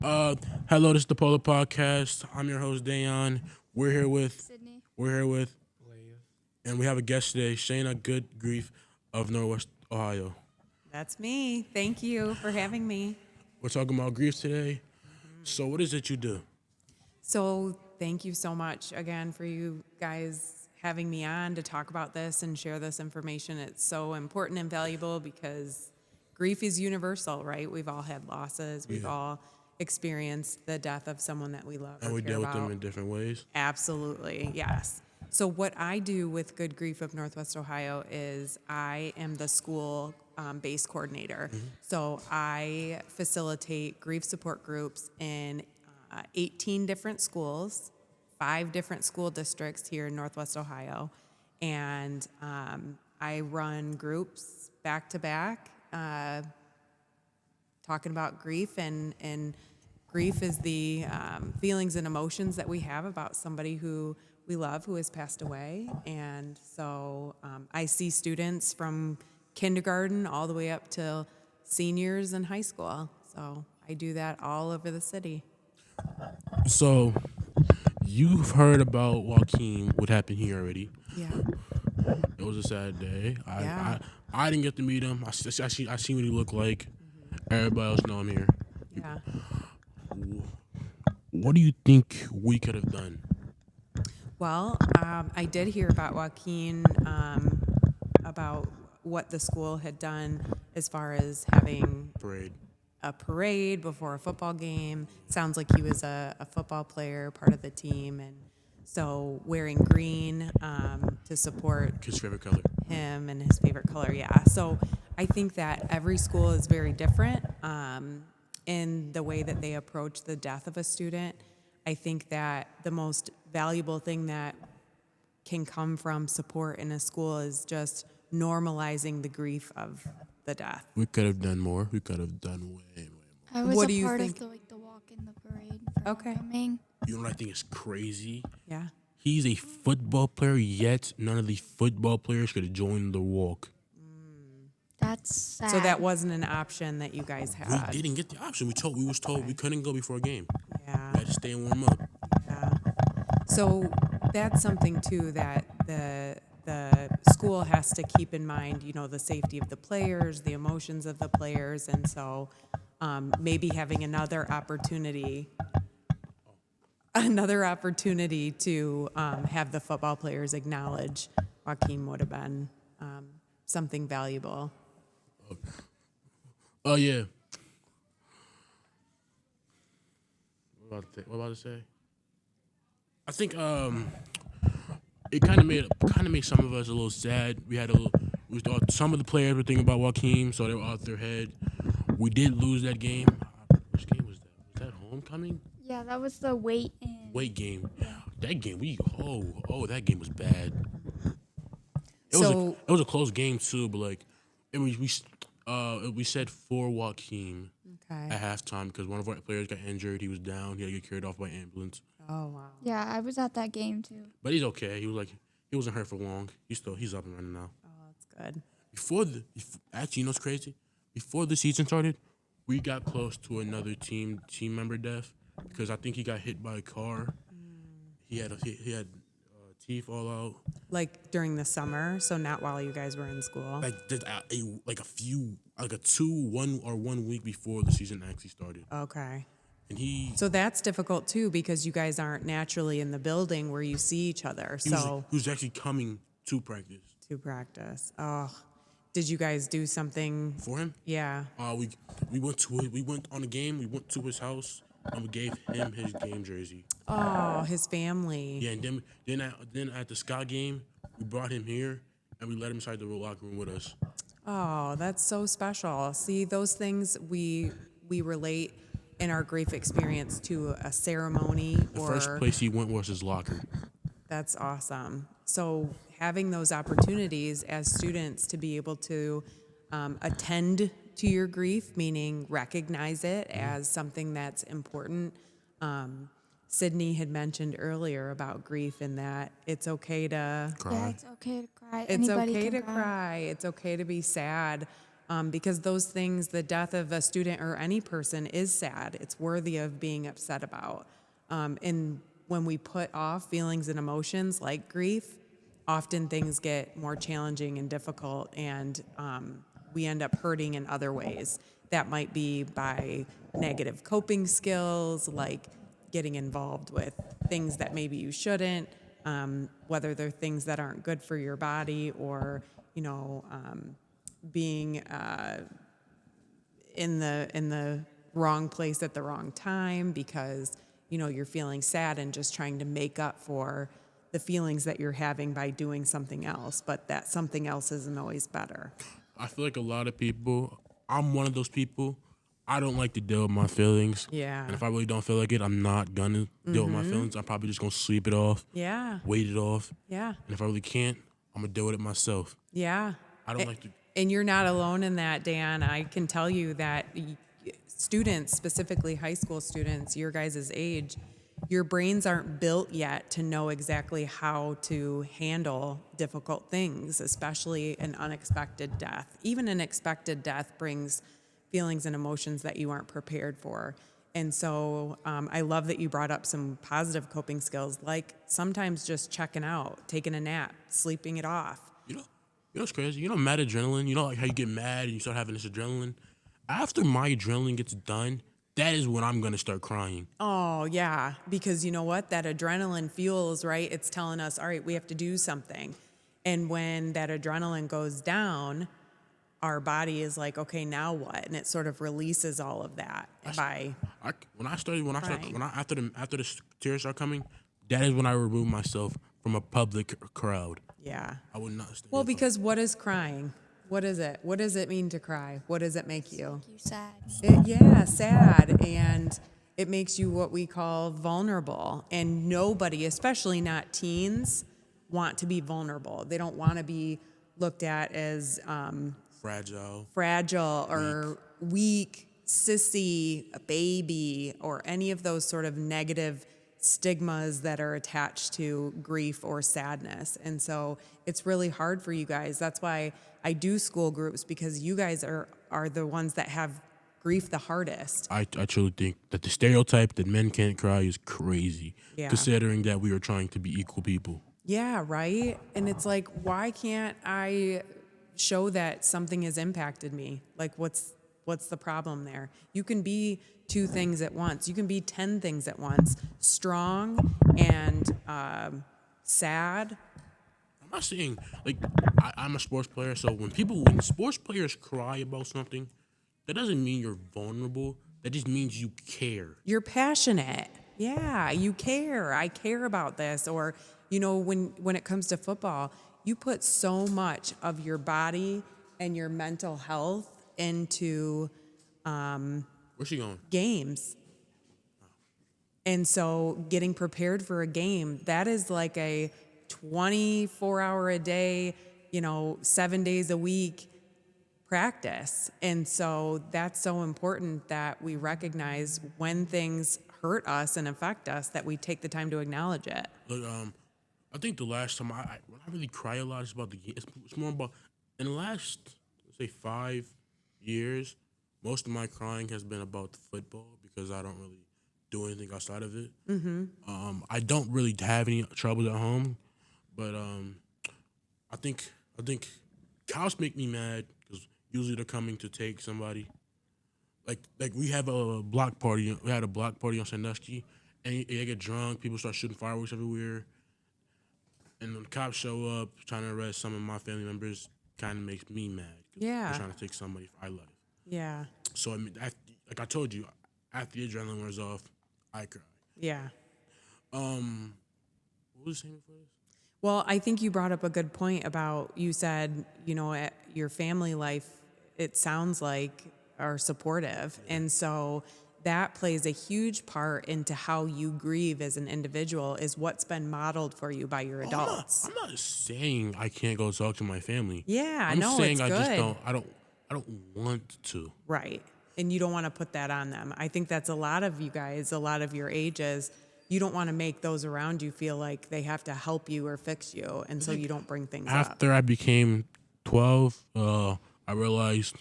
Uh, Hello, this is the Polar Podcast. I'm your host, Dayon. We're here with, Sydney. we're here with, and we have a guest today, Shana Good Grief of Northwest Ohio. That's me. Thank you for having me. We're talking about grief today. So, what is it you do? So, thank you so much again for you guys having me on to talk about this and share this information. It's so important and valuable because grief is universal, right? We've all had losses. We've Yeah. all experienced the death of someone that we love And or we care deal with about. them in different ways. Absolutely, yes. So, what I do with Good Grief of Northwest Ohio is I am the school based coordinator. So, I facilitate grief support groups in 18 different schools, 5 different school districts here in Northwest Ohio. And I run groups back to back, talking about grief and grief is the feelings and emotions that we have about somebody who we love who has passed away. And so I see students from kindergarten all the way up to seniors in high school. So I do that all over the city. So, you've heard about Joaquin, what happened here already. Yeah. It was a sad day. Yeah. I didn't get to meet him. I seen what he looked like. Everybody else know I'm here. Yeah. What do you think we could have done? Well, I did hear about Joaquin, about what the school had done as far as having Parade. a parade before a football game. Sounds like he was a football player, part of the team, and so wearing green to support His favorite color. him and his favorite color. Yeah. So I think that every school is very different in the way that they approach the death of a student. I think that the most valuable thing that can come from support in a school is just normalizing the grief of the death. We could have done more. We could have done way more. I was What a do you part think? of the walk in the parade for Okay. homecoming. You know what I think is crazy? Yeah. He's a football player, yet none of the football players could have joined the walk. That's sad. So that wasn't an option that you guys We had. didn't get the option. We was told we couldn't go before a game. Yeah. We had to stay and warm up. Yeah. So that's something too that the school has to keep in mind. You know, the safety of the players, the emotions of the players, and so maybe having another opportunity to have the football players acknowledge Joaquin would have been something valuable. Oh yeah. What about to say? I think it kind of made some of us a little sad. We had we thought some of the players were thinking about Joaquin, so they were out their head. We did lose that game. Which game was that? Was that homecoming? Yeah, that was the weight in. Wait game. That game that game was bad. So- It was a close game too, but like we said for Joaquin Okay. at halftime because one of our players got injured. He was down. He had to get carried off by ambulance. Oh wow. Yeah, I was at that game too. But he's okay. He wasn't hurt for long. He's up and running now. Oh, that's good. Actually, you know what's crazy? Before the season started, we got close to another team member death because I think he got hit by a car. He had teeth all out. Like during the summer, so not while you guys were in school. Like one week before the season actually started, Okay. and he So that's difficult too because you guys aren't naturally in the building where you see each other. he was, So he was actually coming to practice to practice. Oh, did you guys do something? for him. Yeah. We went on a game. We went to his house and we gave him his game jersey. Oh, his family. Yeah, and then at the Scott game, we brought him here and we let him inside the locker room with us. Oh, that's so special. See, those things we relate in our grief experience to a ceremony The or first place he went was his locker. That's awesome. So having those opportunities as students to be able to attend to your grief, meaning recognize it as something that's important. Sydney had mentioned earlier about grief and that it's okay to Cry. Yeah, it's okay to cry. it's Anybody okay can to cry. It's okay to be sad. because those things, the death of a student or any person is sad. It's worthy of being upset about. And when we put off feelings and emotions like grief, often things get more challenging and difficult, and we end up hurting in other ways. That might be by negative coping skills, like getting involved with things that maybe you shouldn't, whether they're things that aren't good for your body, or being in the wrong place at the wrong time because you're feeling sad and just trying to make up for the feelings that you're having by doing something else, but that something else isn't always better. I feel like a lot of people, I'm one of those people, I don't like to deal with my feelings. Yeah. And if I really don't feel like it, I'm not gonna deal with my feelings. I'm probably just gonna sleep it off. Yeah. Wait it off. Yeah. And if I really can't, I'm gonna deal with it myself. Yeah. I don't like to. And you're not alone in that, Dan. I can tell you that students, specifically high school students, your guys' age, your brains aren't built yet to know exactly how to handle difficult things, especially an unexpected death. Even an expected death brings feelings and emotions that you aren't prepared for. And so I love that you brought up some positive coping skills, like sometimes just checking out, taking a nap, sleeping it off. You know what's crazy? Mad adrenaline. Like how you get mad and you start having this adrenaline. After my adrenaline gets done, that is when I'm gonna start crying. Oh yeah, because you know what? That adrenaline fuels, right? It's telling us, all right, we have to do something. And when that adrenaline goes down, our body is like, okay, now what? And it sort of releases all of that After the tears start coming, that is when I remove myself from a public crowd. Yeah. I would not stay. Well, because what is crying? What is it? What does it mean to cry? What does it make you? You sad. Sad. And it makes you what we call vulnerable. And nobody, especially not teens, want to be vulnerable. They don't want to be looked at as fragile or weak, sissy, a baby, or any of those sort of negative stigmas that are attached to grief or sadness. And so it's really hard for you guys. That's why I do school groups, because you guys are the ones that have grief the hardest. I truly think that the stereotype that men can't cry is crazy, considering that we are trying to be equal people. Yeah, right? And it's like, why can't I show that something has impacted me? Like, what's the problem there? You can be 2 things at once. You can be 10 things at once. Strong and sad. I'm not saying, like, I'm a sports player, so when sports players cry about something, that doesn't mean you're vulnerable. That just means you care. You're passionate. Yeah, you care. I care about this. Or, when it comes to football, you put so much of your body and your mental health into Where's she going? games. And so getting prepared for a game, that is like a 24-hour a day, 7 days a week practice. And so that's so important that we recognize when things hurt us and affect us, that we take the time to acknowledge it. Look, I think the last time when I really cry a lot, it's about the game. It's more about, in the last, let's say, 5 years, most of my crying has been about the football, because I don't really do anything outside of it. Mm-hmm. I don't really have any troubles at home, but I think cops make me mad, because usually they're coming to take somebody. Like we have a block party. We had a block party on Sandusky, and they get drunk. People start shooting fireworks everywhere, and when the cops show up trying to arrest some of my family members, kind of makes me mad. Yeah. They're trying to take somebody's life. Yeah. So, I mean, like I told you, after the adrenaline wears off, I cry. Yeah. What was the saying for this? Well, I think you brought up a good point about, you said, at your family life, it sounds like are supportive. And so that plays a huge part into how you grieve as an individual, is what's been modeled for you by your adults. I'm not saying I can't go talk to my family. Yeah, I'm saying it's I good. just don't want to. Right. And you don't want to put that on them. I think that's a lot of you guys, a lot of your ages. You don't want to make those around you feel like they have to help you or fix you, and so you don't bring things up. After I became 12, I realized